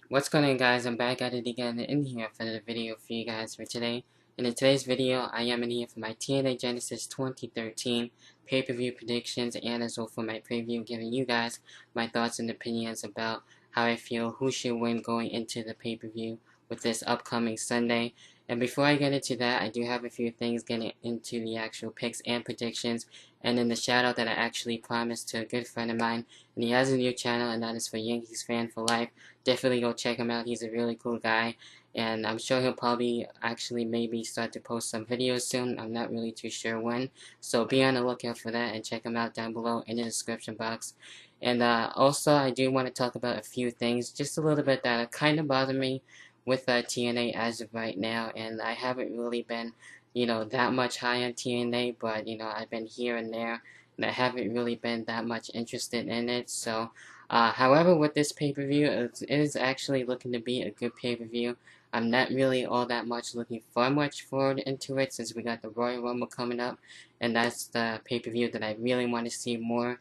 What's going on, guys? I'm back at it again in here for another video for you guys for today. In today's video, I am in here for my TNA Genesis 2013 pay-per-view predictions and as well for my preview, giving you guys my thoughts and opinions about how I feel who should win going into the pay-per-view with this upcoming Sunday. And before I get into that, I do have a few things getting into the actual picks and predictions, and then the shout out that I actually promised to a good friend of mine, and he has a new channel, and that is for Yankeezfan for life. Definitely go check him out. He's a really cool guy, and I'm sure he'll probably actually maybe start to post some videos soon. I'm not really too sure when, so be on the lookout for that and check him out down below in the description box. And also, I do want to talk about a few things, just a little bit that kind of bother me with TNA as of right now, and I haven't really been, that much high on TNA, but, I've been here and there, and I haven't really been that much interested in it, so however, with this pay-per-view, it is actually looking to be a good pay-per-view. I'm not really all that much looking much forward into it since we got the Royal Rumble coming up, and that's the pay-per-view that I really want to see more.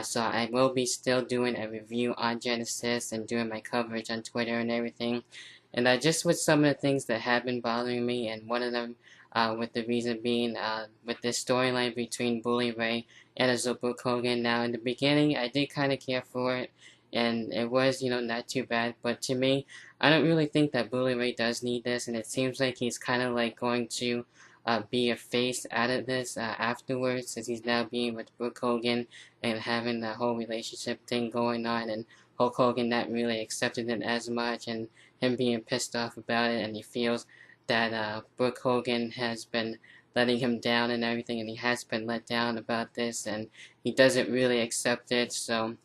So I will be still doing a review on Genesis and doing my coverage on Twitter and everything. And just with some of the things that have been bothering me, and one of them with the reason being with this storyline between Bully Ray and Brooke Hogan. Now, in the beginning, I did kind of care for it, and it was, not too bad. But to me, I don't really think that Bully Ray does need this, and it seems like he's kind of like going to be a face out of this afterwards, since he's now being with Brooke Hogan and having the whole relationship thing going on, and Hulk Hogan not really accepting it as much, and him being pissed off about it, and he feels that Brooke Hogan has been letting him down and everything, and he has been let down about this, and he doesn't really accept it. So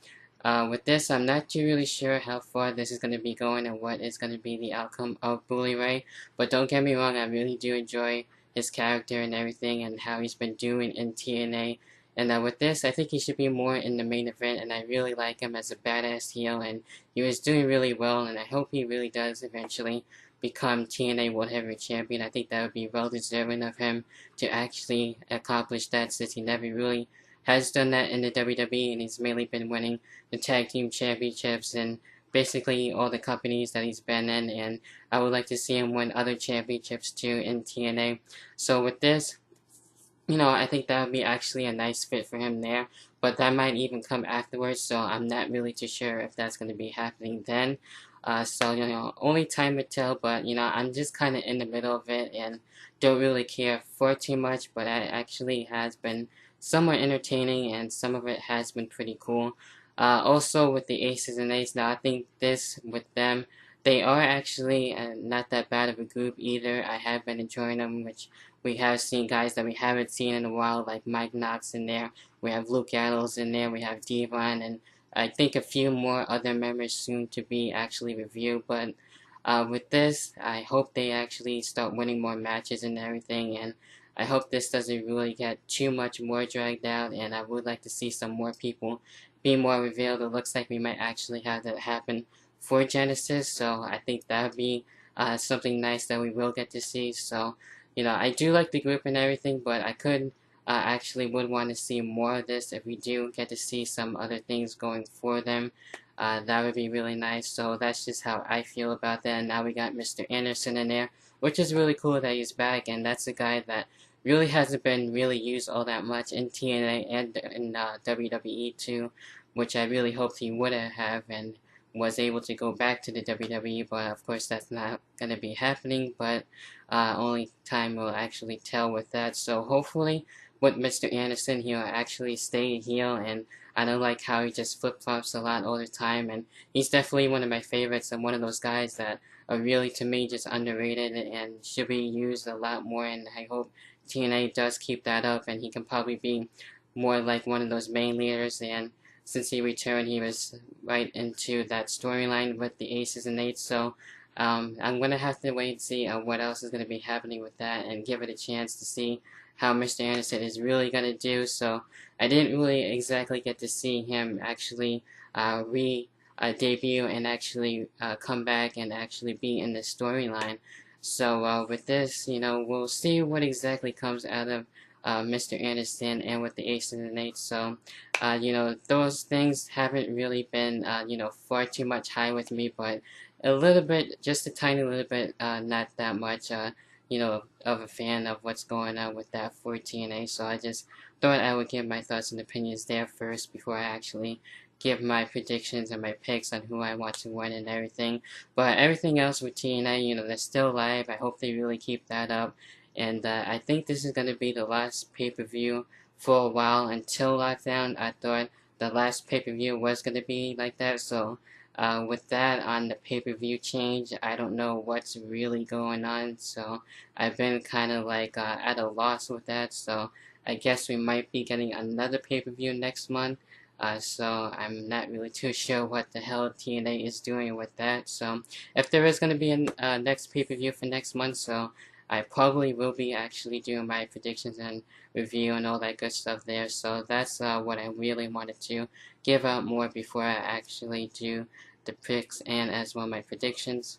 with this, I'm not too really sure how far this is going to be going and what is going to be the outcome of Bully Ray. But don't get me wrong, I really do enjoy his character and everything and how he's been doing in TNA. And with this, I think he should be more in the main event, and I really like him as a badass heel, and he was doing really well, and I hope he really does eventually become TNA World Heavyweight Champion. I think that would be well deserving of him to actually accomplish that, since he never really has done that in the WWE, and he's mainly been winning the tag team championships and basically all the companies that he's been in, and I would like to see him win other championships too in TNA. So with this, I think that would be actually a nice fit for him there, but that might even come afterwards, so I'm not really too sure if that's going to be happening then. So, only time would tell, but, I'm just kind of in the middle of it and don't really care for too much, but it actually has been somewhat entertaining, and some of it has been pretty cool. Also, with the Aces and Eights, now I think this, with them, they are actually not that bad of a group either. I have been enjoying them, which we have seen guys that we haven't seen in a while, like Mike Knox in there. We have Luke Gallows in there. We have Devon, and I think a few more other members soon to be actually reviewed. But with this, I hope they actually start winning more matches and everything. And I hope this doesn't really get too much more dragged out. And I would like to see some more people be more revealed. It looks like we might actually have that happen for Genesis. So I think that would be something nice that we will get to see. So, I do like the group and everything, but I could actually would want to see more of this if we do get to see some other things going for them. That would be really nice. So that's just how I feel about that. And now we got Mr. Anderson in there, which is really cool that he's back, and that's a guy that really hasn't been really used all that much in TNA and in WWE too, which I really hoped he would have and was able to go back to the WWE, but of course that's not going to be happening, but only time will actually tell with that. So hopefully with Mr. Anderson, he'll actually stay heel, and I don't like how he just flip-flops a lot all the time, and he's definitely one of my favorites and one of those guys that are really, to me, just underrated and should be used a lot more, and I hope TNA does keep that up, and he can probably be more like one of those main leaders. And since he returned, he was right into that storyline with the Aces and Eights. So I'm going to have to wait and see what else is going to be happening with that and give it a chance to see how Mr. Anderson is really going to do. So I didn't really exactly get to see him actually debut and actually come back and actually be in the storyline. So with this, we'll see what exactly comes out of Mr. Anderson and with the Aces and Eights. So, you know, those things haven't really been, you know, far too much high with me, but a little bit, just a tiny little bit, not that much, you know, of a fan of what's going on with that for TNA. So I just thought I would give my thoughts and opinions there first before I actually give my predictions and my picks on who I want to win and everything. But everything else with TNA, you know, they're still live. I hope they really keep that up. And I think this is going to be the last pay-per-view for a while until lockdown. I thought the last pay-per-view was going to be like that. So with that on the pay-per-view change, I don't know what's really going on. So I've been kind of like at a loss with that. So I guess we might be getting another pay-per-view next month. So I'm not really too sure what the hell TNA is doing with that. So if there is going to be a next pay-per-view for next month, so I probably will be actually doing my predictions and review and all that good stuff there. So that's what I really wanted to give out more before I actually do the picks and as well my predictions.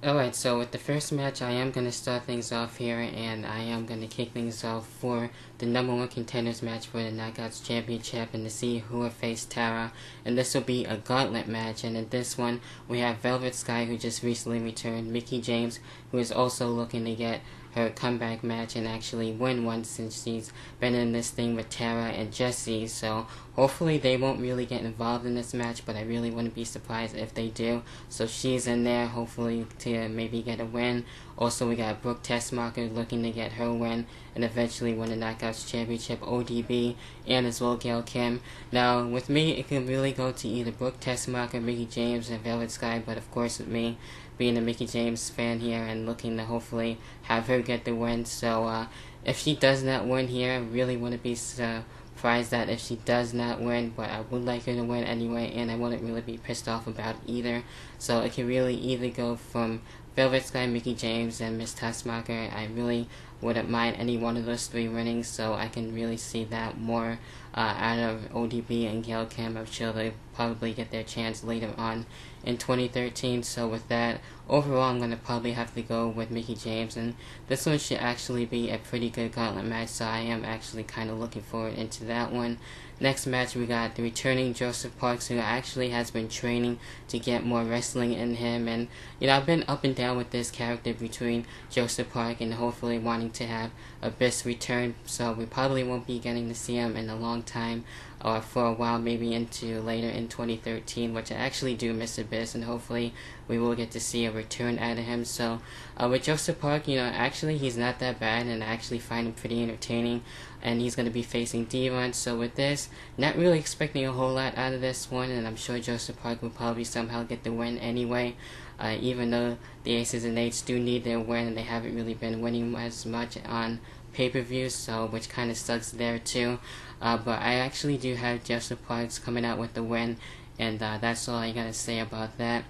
Alright, so with the first match, I am going to start things off here, and I am going to kick things off for the #1 contenders match for the Knockouts Championship, and to see who will face Tara. And this will be a gauntlet match, and in this one, we have Velvet Sky, who just recently returned, Mickie James, who is also looking to get her comeback match and actually win one, since she's been in this thing with Tara and Jessie. So hopefully they won't really get involved in this match, but I really wouldn't be surprised if they do. So she's in there hopefully to maybe get a win. Also, we got Brooke Tessmacher looking to get her win and eventually win the Knockouts Championship, ODB, and as well Gail Kim. Now, with me, it can really go to either Brooke Tessmacher, Mickie James, and Velvet Sky, but of course with me being a Mickie James fan here and looking to hopefully have her get the win. So if she does not win here, I really wouldn't be surprised that if she does not win, but I would like her to win anyway, and I wouldn't really be pissed off about it either. So it can really either go from Velvet Sky, Mickie James, and Miss Tessmacher. I really wouldn't mind any one of those three winning, so I can really see that more out of ODB and Gail Kim. I'm sure they'll probably get their chance later on in 2013. So with that, overall I'm going to probably have to go with Mickie James, and this one should actually be a pretty good gauntlet match, so I am actually kind of looking forward into that one. Next match, we got the returning Joseph Parks, who actually has been training to get more wrestling in him. And, you know, I've been up and down with this character between Joseph Parks and hopefully wanting to have Abyss return. So we probably won't be getting to see him in a long time, or for a while, maybe into later in 2013, which I actually do miss Abyss, and hopefully we will get to see a return out of him. So with Joseph Park, you know, actually he's not that bad, and I actually find him pretty entertaining, and he's going to be facing Devon. So with this, not really expecting a whole lot out of this one, and I'm sure Joseph Park will probably somehow get the win anyway, even though the Aces and Eights do need their win, and they haven't really been winning as much on pay-per-views, so which kind of sucks there too. But I actually do have Joseph Parks coming out with the win, and that's all I gotta say about that.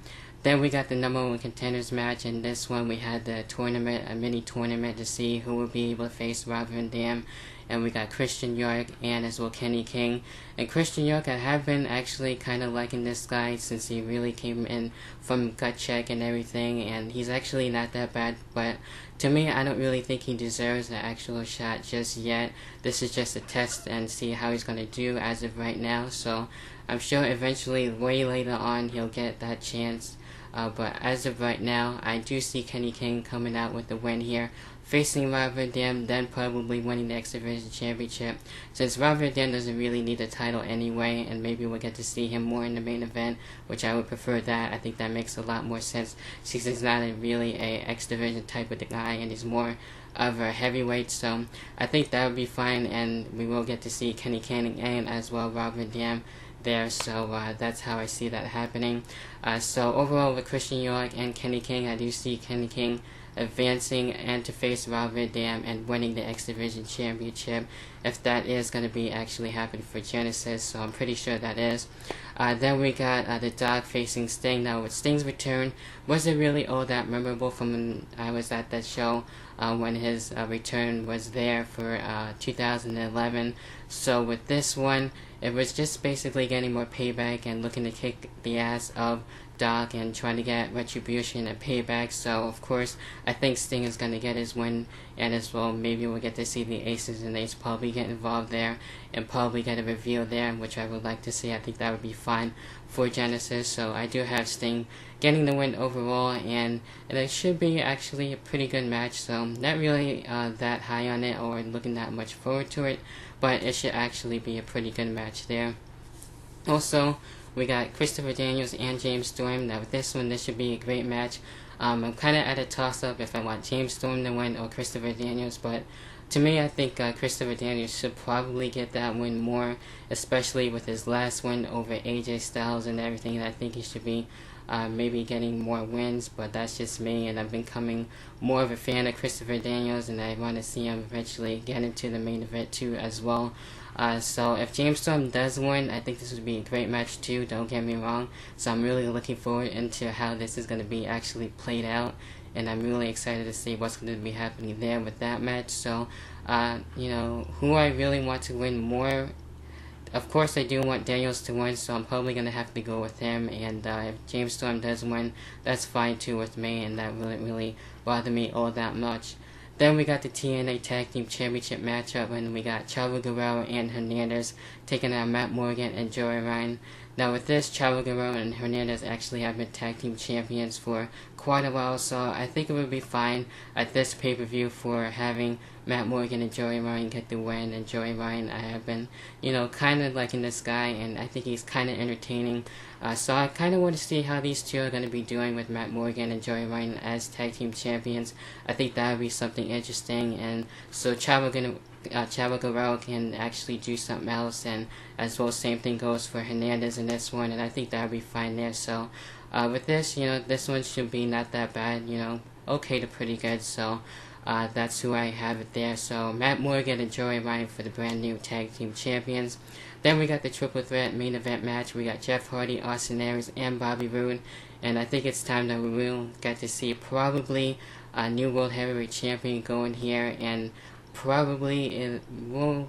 Then we got the #1 contenders match. In this one, we had the tournament, a mini tournament, to see who would be able to face Rob Van Dam. And we got Christian York and as well Kenny King. And Christian York, I have been actually kind of liking this guy since he really came in from Gut Check and everything. And he's actually not that bad, but to me, I don't really think he deserves an actual shot just yet. This is just a test and see how he's going to do as of right now. So I'm sure eventually, way later on, he'll get that chance. But as of right now, I do see Kenny King coming out with the win here, facing Rob Van Dam, then probably winning the X Division Championship, since Rob Van Dam doesn't really need the title anyway, and maybe we'll get to see him more in the main event, which I would prefer that. I think that makes a lot more sense, since he's not really a X Division type of guy, and he's more of a heavyweight. So I think that would be fine, and we will get to see Kenny King and as well Rob Van Dam there. So that's how I see that happening. So overall, with Christian York and Kenny King, I do see Kenny King advancing and to face Rob Van Dam and winning the X Division Championship, if that is going to be actually happening for Genesis, so I'm pretty sure that is. Then we got the Dog facing Sting. Now with Sting's return, wasn't really all that memorable from when I was at that show when his return was there for 2011. So with this one, it was just basically getting more payback and looking to kick the ass of Doc and try to get retribution and payback. So of course I think Sting is going to get his win, and as well maybe we'll get to see the Aces and Eights probably get involved there and probably get a reveal there, which I would like to see. I think that would be fine for Genesis. So I do have Sting getting the win overall, and it should be actually a pretty good match. So not really that high on it or looking that much forward to it, but it should actually be a pretty good match there. Also, we got Christopher Daniels and James Storm. Now with this one, this should be a great match. I'm kind of at a toss-up if I want James Storm to win or Christopher Daniels, but to me, I think Christopher Daniels should probably get that win more, especially with his last win over AJ Styles and everything. And I think he should be maybe getting more wins, but that's just me, and I've been becoming more of a fan of Christopher Daniels, and I want to see him eventually get into the main event too as well. So if James Storm does win, I think this would be a great match too, don't get me wrong. So I'm really looking forward into how this is going to be actually played out, and I'm really excited to see what's going to be happening there with that match. So you know, who I really want to win more, of course I do want Daniels to win, so I'm probably going to have to go with him, and if James Storm does win, that's fine too with me, and that wouldn't really bother me all that much. Then we got the TNA Tag Team Championship matchup, and we got Chavo Guerrero and Hernandez taking on Matt Morgan and Joey Ryan. Now with this, Chavo Guerrero and Hernandez actually have been Tag Team Champions for quite a while, so I think it would be fine at this pay-per-view for having Matt Morgan and Joey Ryan get the win. And Joey Ryan, I have been, you know, kind of liking this guy, and I think he's kind of entertaining. So I kind of want to see how these two are going to be doing with Matt Morgan and Joey Ryan as Tag Team Champions. I think that would be something interesting, and so Chavo Guerrero can actually do something else, and as well same thing goes for Hernandez in this one, and I think that would be fine there. So with this, you know, this one should be not that bad, you know, okay to pretty good. So that's who I have it there. So Matt Morgan and Joey Ryan for the brand new Tag Team Champions. Then we got the triple threat main event match. We got Jeff Hardy, Austin Aries, and Bobby Roode, and I think it's time that we will get to see probably a new World Heavyweight Champion going here, and probably it will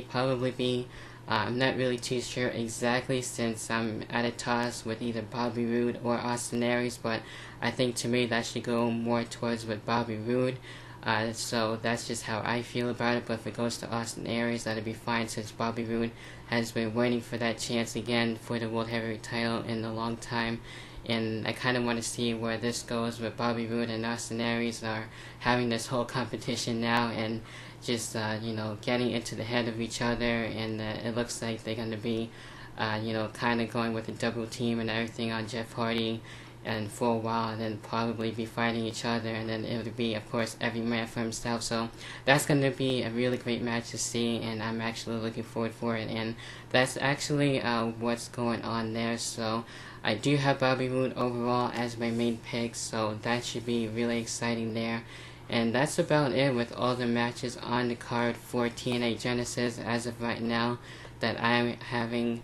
probably be, I'm not really too sure exactly, since I'm at a toss with either Bobby Roode or Austin Aries, but I think to me that should go more towards with Bobby Roode. So that's just how I feel about it, but if it goes to Austin Aries, that'd be fine, since Bobby Roode has been waiting for that chance again for the World Heavyweight title in a long time. And I kind of want to see where this goes with Bobby Roode and Austin Aries are having this whole competition now, and just you know, getting into the head of each other, and it looks like they're going to be you know, kind of going with a double team and everything on Jeff Hardy and for a while, and then probably be fighting each other, and then it would be, of course, every man for himself. So that's going to be a really great match to see, and I'm actually looking forward for it, and that's actually what's going on there. So I do have Bobby Roode overall as my main pick, so that should be really exciting there. And that's about it with all the matches on the card for TNA Genesis as of right now that I'm having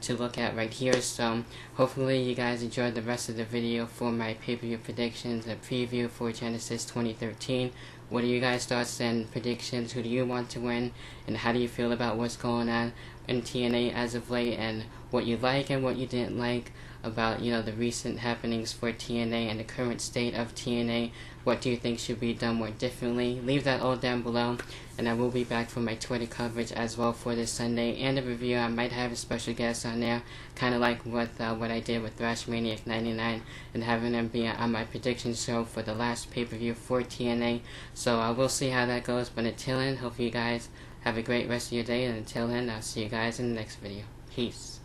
to look at right here. So hopefully you guys enjoyed the rest of the video for my pay-per-view predictions and preview for Genesis 2013. What are you guys' thoughts and predictions? Who do you want to win, and how do you feel about what's going on in TNA as of late, and what you like and what you didn't like about, you know, the recent happenings for TNA and the current state of TNA? What do you think should be done more differently? Leave that all down below, and I will be back for my Twitter coverage as well for this Sunday, and a review. I might have a special guest on there, kind of like what I did with Thrashmaniac 99, and having them be on my prediction show for the last pay-per-view for TNA. So I will see how that goes, but until then, hope you guys have a great rest of your day, and until then, I'll see you guys in the next video. Peace.